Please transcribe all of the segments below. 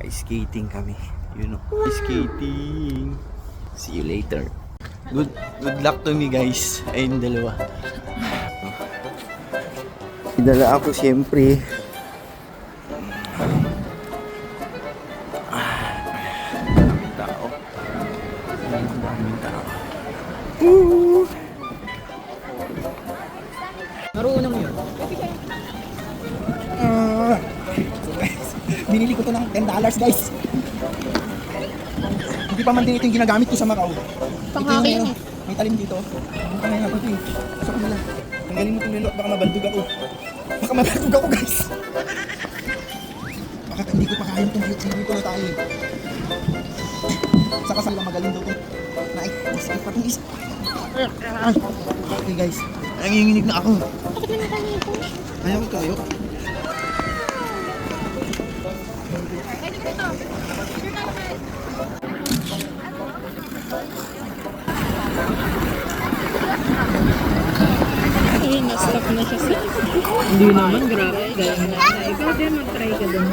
Ice skating kami. You know, ice skating. See you later. Good luck to me guys. Ayun dalawa. Idala ako siyempre. Daming tao. Daming tao. Marunong yun. Binili ko to ng $10 guys. Hindi pa man din ito yung ginagamit ko sa Macau. Panghaki yun. May talim dito. Ang tangay nga pa ito eh. Pasok ko nila. Tanggalin mo itong relo at baka mabaldog ako. Baka mabaldog ako guys. Baka hindi ko pa kaya itong video ko na tayo eh. Saka sa lang magaling daw ito. Naisip pa itong isa. Okay guys. Nanginginig na ako. Bakit naman kami ito? Ayaw ko tayo. Ay, na-stuck na siya sa Hindi naman, grabe. Galing na. Ikaw din, mag-try ka dun.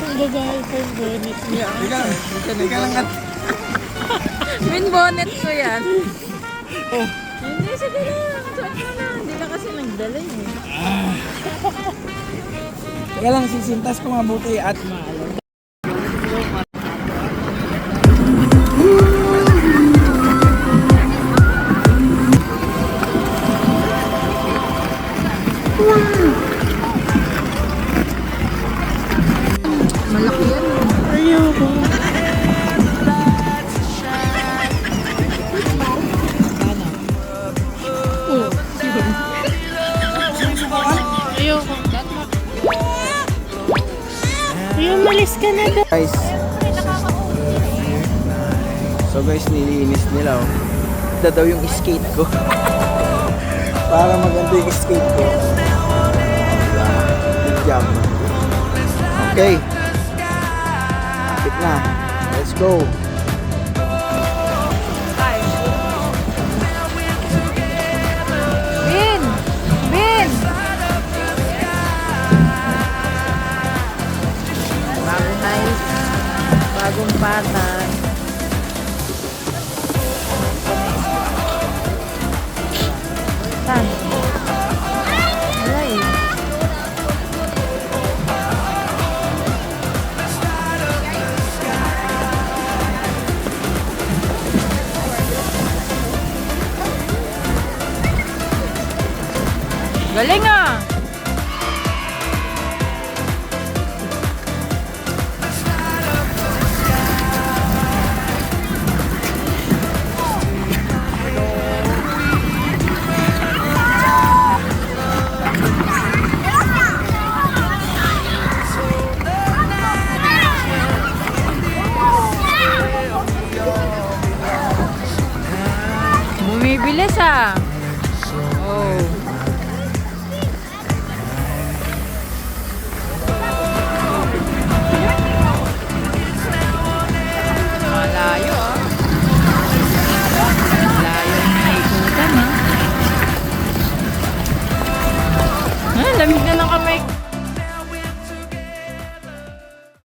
Ang gagawin ko yung bonnet niya. Ika lang at. Min bonnet ko yan. Oh. Hindi, sige lang. Suot mo na. Hindi ka kasi nagdala eh. Kaya lang sisintas ko mabuti at maalam. Malaki yan. Ayoko. Oh, ayoko. Ay, umalis ka na daw. Guys. So guys, nilinis nila oh. Ito daw yung skate ko. Para maganda yung skate ko. Good job. Okay. Kapit na. Let's go. Bin! Bin! Bagong ice. Bagong patan. Saan? Wala eh. Galing ah! Bumibilis ah!